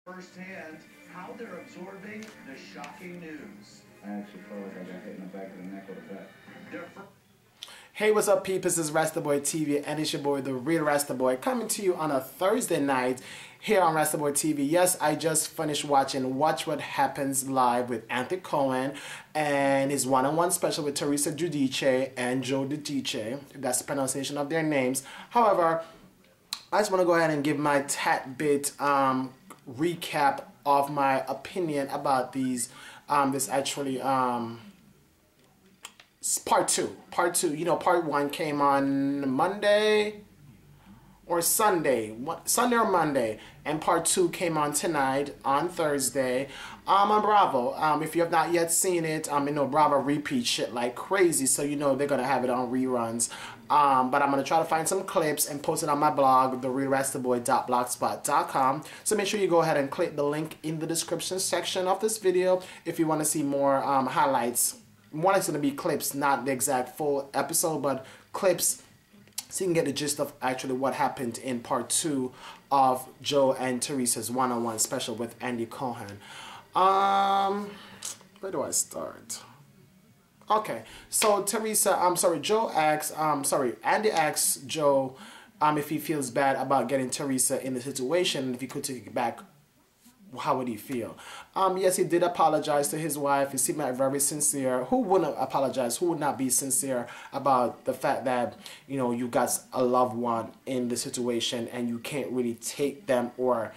firsthand how they're absorbing the shocking news. I actually felt like I got hit in the back of the neck with a bat. Hey, what's up, peeps? This is Rasta Boy TV, and it's your boy, the real Rasta Boy, coming to you on a Thursday night here on Rasta Boy TV. Yes, I just finished watching Watch What Happens Live with Anthony Cohen and his one-on-one special with Teresa Giudice and Joe Giudice. That's the pronunciation of their names. However, I just want to go ahead and give my tad bit recap of my opinion about these. This actually part two. You know, part one came on Monday or Sunday or Monday, and part two came on tonight on Thursday on Bravo. If you have not yet seen it, you know, Bravo repeats shit like crazy, so you know they're gonna have it on reruns. But I'm gonna try to find some clips and post it on my blog, therealrastaboy.blogspot.com. So make sure you go ahead and click the link in the description section of this video if you want to see more highlights. One is going to be clips, not the exact full episode, but clips, so you can get the gist of actually what happened in part two of Joe and Teresa's one-on-one special with Andy Cohen. Where do I start? Okay, so Andy asks Joe if he feels bad about getting Teresa in the situation, if he could take it back, how would he feel? Yes, he did apologize to his wife. He seemed like very sincere. Who wouldn't apologize? Who would not be sincere about the fact that, you know, you got a loved one in the situation and you can't really take them or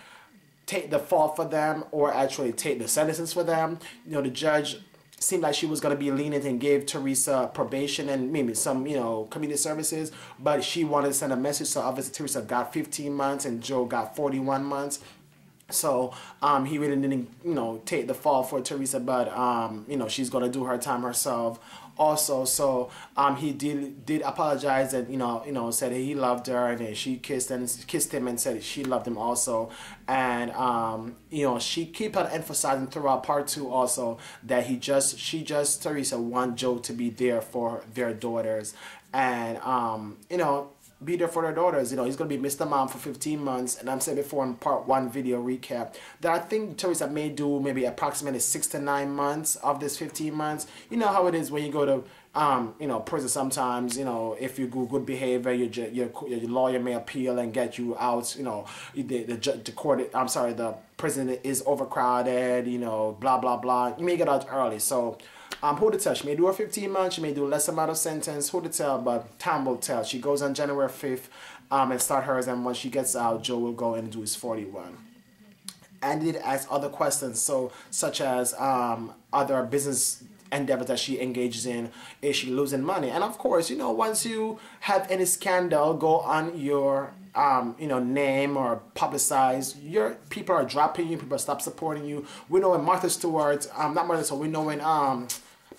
take the fault for them or actually take the sentences for them. You know, the judge seemed like she was going to be lenient and gave Teresa probation and maybe some, you know, community services, but she wanted to send a message. So obviously Teresa got 15 months and Joe got 41 months. So he really didn't, you know, take the fall for Teresa, but you know, she's gonna do her time herself also. So he did apologize and you know said he loved her, and then she kissed him and said she loved him also. And you know, she kept on emphasizing throughout part two also that Teresa want Joe to be there for their daughters, and you know, be there for their daughters. You know, he's going to be Mr. Mom for 15 months. And I'm saying before in part one video recap that I think Teresa may do maybe approximately 6 to 9 months of this 15 months. You know how it is when you go to, you know, prison sometimes. You know, if you do good behavior, your lawyer may appeal and get you out. You know, the prison is overcrowded, you know, blah, blah, blah. You may get out early. So, who to tell? She may do her 15 months, she may do less amount of sentence, who to tell, but time will tell. She goes on January 5th and start hers, and when she gets out, Joe will go and do his 41. And did ask other questions, so such as other business endeavors that she engages in. Is she losing money? And of course, you know, once you have any scandal go on your you know, name or publicize, your people are dropping you, people stop supporting you. We know when Martha Stewart, we know when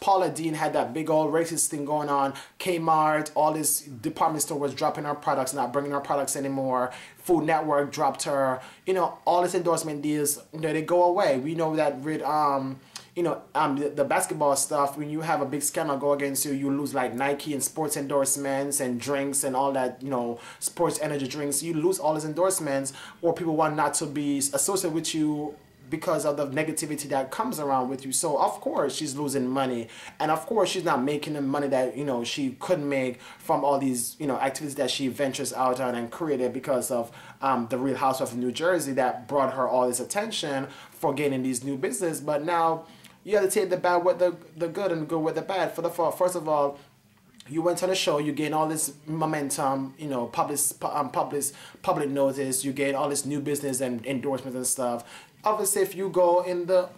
Paula Dean had that big old racist thing going on. Kmart, all this department store was dropping her products, not bringing her products anymore. Food Network dropped her. You know, all these endorsement deals, you know, they go away. We know that with you know, the basketball stuff, when you have a big scandal go against you, you lose like Nike and sports endorsements and drinks and all that, you know, sports energy drinks. You lose all these endorsements, or people want not to be associated with you because of the negativity that comes around with you. So of course she's losing money, and of course she's not making the money that, you know, she could make from all these, you know, activities that she ventures out on and created because of the Real Housewives of New Jersey that brought her all this attention for getting these new business. But now you have to take the bad with the good and the good with the bad. First of all, you went on a show, you gain all this momentum, you know, public notice, you gain all this new business and endorsements and stuff. Obviously, if you go in the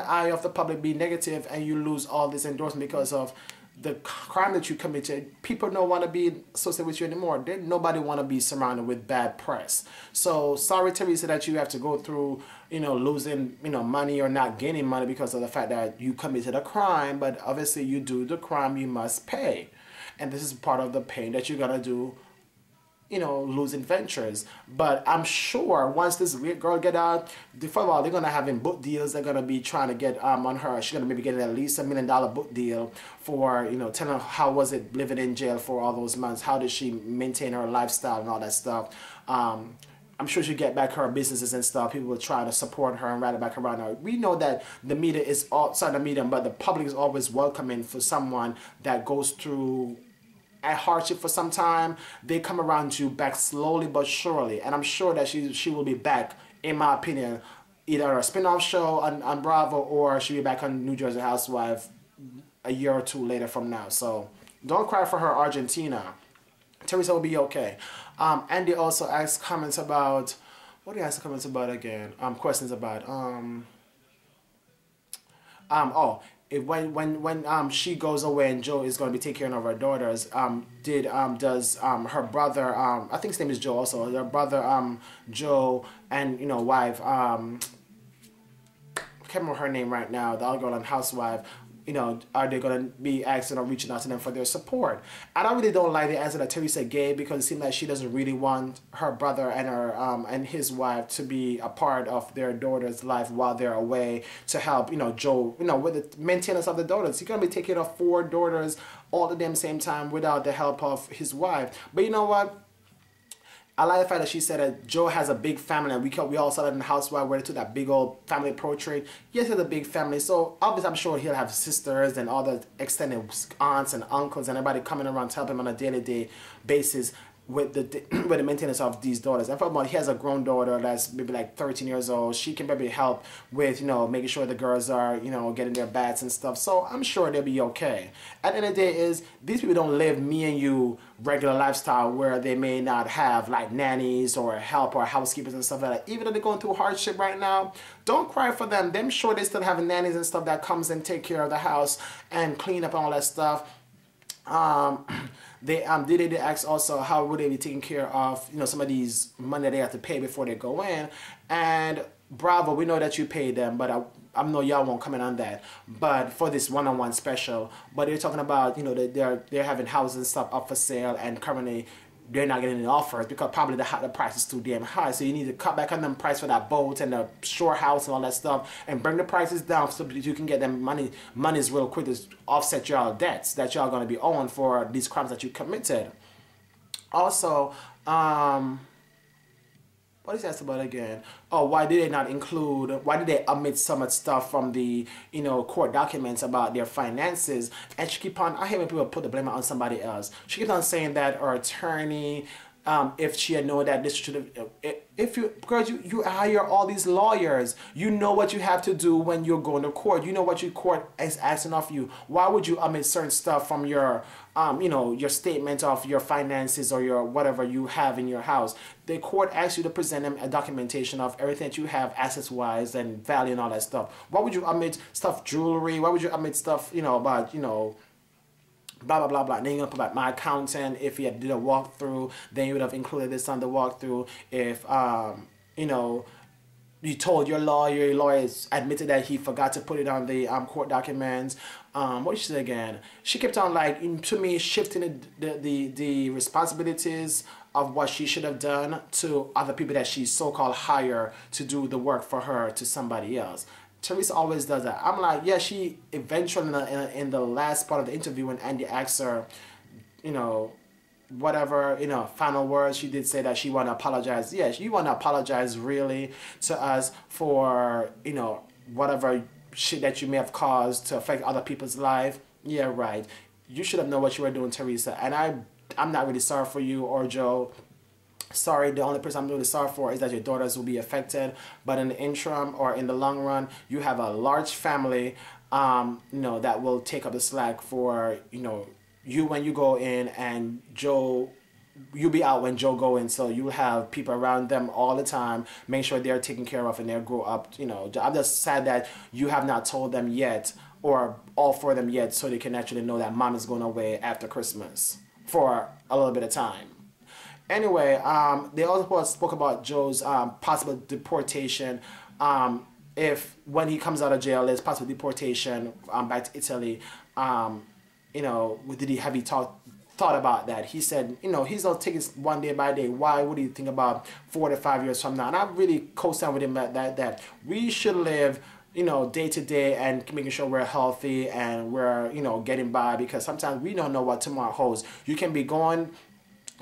eye of the public, be negative, and you lose all this endorsement because of the crime that you committed, people don't want to be associated with you anymore. Nobody want to be surrounded with bad press. So sorry, Teresa, that you have to go through, you know, losing, you know, money or not gaining money because of the fact that you committed a crime. But obviously, you do the crime, you must pay, and this is part of the pain that you're gonna do, you know, losing ventures. But I'm sure once this girl get out, first of all, they're gonna have in book deals. They're gonna be trying to get on her. She's gonna maybe get at least $1 million book deal for, you know, telling her how was it living in jail for all those months. How did she maintain her lifestyle and all that stuff. I'm sure she'll get back her businesses and stuff. People will try to support her and rally back around her. We know that the media is outside the media, but the public is always welcoming for someone that goes through a hardship for some time. They come around you back slowly but surely, and I'm sure that she will be back, in my opinion, either a spin-off show on Bravo, or she'll be back on New Jersey Housewife a year or two later from now. So don't cry for her, Argentina. Teresa will be okay. Andy also asked comments about, what did he ask comments about again? Questions about when she goes away and Joe is going to be taking care of her daughters, does her brother, I think his name is Joe also, their brother Joe and wife, I can't remember her name right now, the other girl on Housewife, are they going to be asking or reaching out to them for their support? And I really don't like the answer that Teresa gave, because it seems like she doesn't really want her brother and her and his wife to be a part of their daughter's life while they're away, to help Joe with the maintenance of the daughters. He's going to be taking care of 4 daughters all at the same time without the help of his wife. But you know what? I like the fact that she said that Joe has a big family, and we all saw that in the Housewife where they took that big old family portrait. Yes, he has a big family, so obviously I'm sure he'll have sisters and all the extended aunts and uncles and everybody coming around to help him on a day-to-day basis with the maintenance of these daughters. And furthermore, he has a grown daughter that's maybe like 13 years old. She can probably help with making sure the girls are getting their baths and stuff. So I'm sure they'll be okay. At the end of the day, is these people don't live me and you regular lifestyle where they may not have like nannies or help or housekeepers and stuff like that. Even though they're going through hardship right now, don't cry for them. I'm sure they still have nannies and stuff that comes and take care of the house and clean up and all that stuff. They did ask also how would they be taking care of some of these money they have to pay before they go in. And Bravo, we know that you paid them, but I know y'all won't comment on that. But for this one-on-one special, but they're talking about they're having houses and stuff up for sale, and currently they're not getting any offers because probably the price is too damn high. So you need to cut back on them price for that boat and the shore house and all that stuff, and bring the prices down so that you can get them monies real quick to offset y'all debts that y'all going to be owing for these crimes that you committed. Also, what is that about again? Oh, why did they omit so much stuff from the court documents about their finances? And she keep on, I hate when people put the blame on somebody else. She keeps on saying that her attorney, if she had known that this should have, because you hire all these lawyers, you know what you have to do when you're going to court. You know what your court is asking of you. Why would you omit certain stuff from your your statement of your finances or your whatever you have in your house? The court asks you to present them a documentation of everything that you have assets wise and value and all that stuff. Why would you omit stuff, jewelry? Why would you omit stuff about blah blah blah blah? Then you're gonna put about my accountant. If he had did a walkthrough, then you would have included this on the walkthrough. If you told your lawyer admitted that he forgot to put it on the court documents. What did she say again? She kept on to me shifting the responsibilities of what she should have done to other people that she so-called hire to do the work for her to somebody else. Teresa always does that. I'm like, yeah, she eventually in the last part of the interview when Andy asked her, whatever, final words, she did say that she want to apologize. Yes, you want to apologize really to us for, whatever shit that you may have caused to affect other people's life. Yeah, right. You should have known what you were doing, Teresa. And I'm not really sorry for you or Joe. Sorry, the only person I'm really sorry for is that your daughters will be affected. But in the interim or in the long run, you have a large family, that will take up the slack for, you when you go in, and Joe, you'll be out when Joe go in. So you'll have people around them all the time, make sure they're taken care of and they'll grow up. I'm just sad that you have not told them yet or all for them yet so they can actually know that mom is going away after Christmas for a little bit of time. Anyway, they also spoke about Joe's possible deportation. If when he comes out of jail, there's possible deportation back to Italy. Did he have he thought about that? He said, he's not taking it one day by day. Why would he think about 4 to 5 years from now? And I really co-stand with him that we should live day to day and making sure we're healthy and we're getting by, because sometimes we don't know what tomorrow holds. You can be going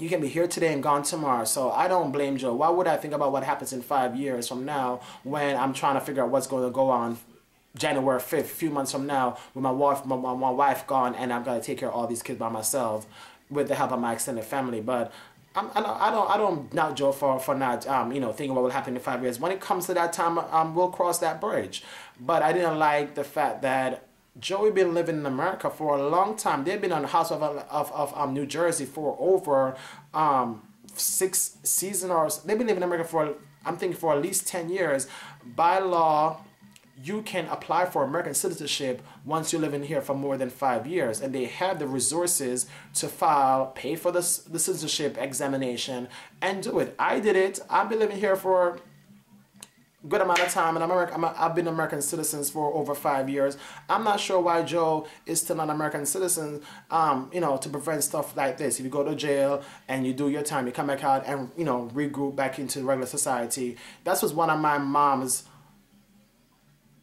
you can be here today and gone tomorrow. So I don't blame Joe. Why would I think about what happens in 5 years from now when I'm trying to figure out what's going to go on January 5th, a few months from now, with my wife gone, and I'm gonna take care of all these kids by myself, with the help of my extended family. But I don't knock Joe for not thinking what will happen in 5 years. When it comes to that time, we'll cross that bridge. But I didn't like the fact that Joey been living in America for a long time. They've been on the House of New Jersey for over 6 seasons, or they've been living in America for, I'm thinking, for at least 10 years. By law, you can apply for American citizenship once you live in here for more than 5 years, and they have the resources to pay for the citizenship examination and do it. I did it. I've been living here for a good amount of time in America. I've been American citizen for over 5 years. I'm not sure why Joe is still an American citizen, to prevent stuff like this. If you go to jail and you do your time, you come back out and, regroup back into regular society. That was one of my mom's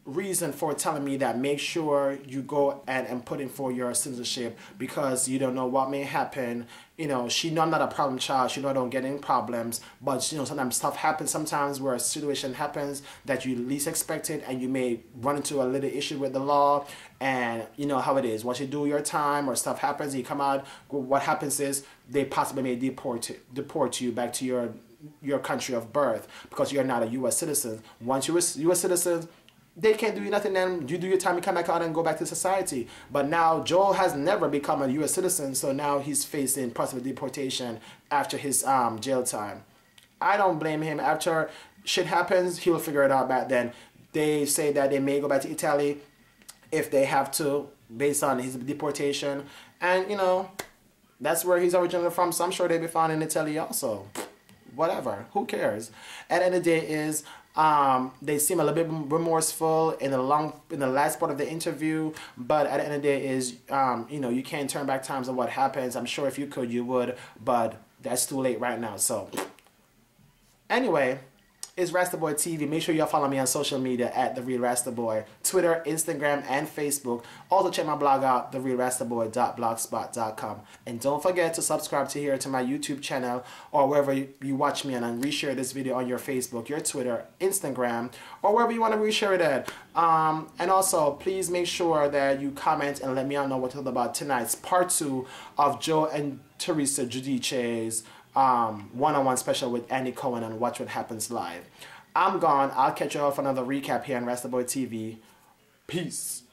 reason for telling me that make sure you go and put in for your citizenship, because you don't know what may happen. She know I'm not a problem child. She know I don't get any problems, but sometimes stuff happens. Sometimes where a situation happens that you least expected, and you may run into a little issue with the law. And you know how it is. Once you do your time or stuff happens, you come out. What happens is they possibly may deport you back to your country of birth, because you're not a U.S. citizen. Once you're a U.S. citizen, they can't do nothing, then you do your time, you come back out and go back to society. But now Joel has never become a U.S. citizen, so now he's facing possible deportation after his jail time. I don't blame him. After shit happens, he'll figure it out back then. They say that they may go back to Italy if they have to, based on his deportation. And, that's where he's originally from, so I'm sure they'll be found in Italy also. Whatever, who cares? At the end of the day is, they seem a little bit remorseful in the last part of the interview, but at the end of the day is, you can't turn back times on what happens. I'm sure if you could, you would, but that's too late right now. So anyway, it's Rastaboy TV. Make sure y'all follow me on social media at The Real Rastaboy, Twitter, Instagram, and Facebook. Also check my blog out, therealrastaboy.blogspot.com. And don't forget to subscribe to my YouTube channel, or wherever you watch me, and reshare this video on your Facebook, your Twitter, Instagram, or wherever you want to reshare it at. And also, please make sure that you comment and let me know what to talk about tonight's part 2 of Joe and Teresa Giudice's one-on-one special with Andy Cohen on Watch What Happens Live. I'm gone. I'll catch you all for another recap here on Rastaboy TV. Peace.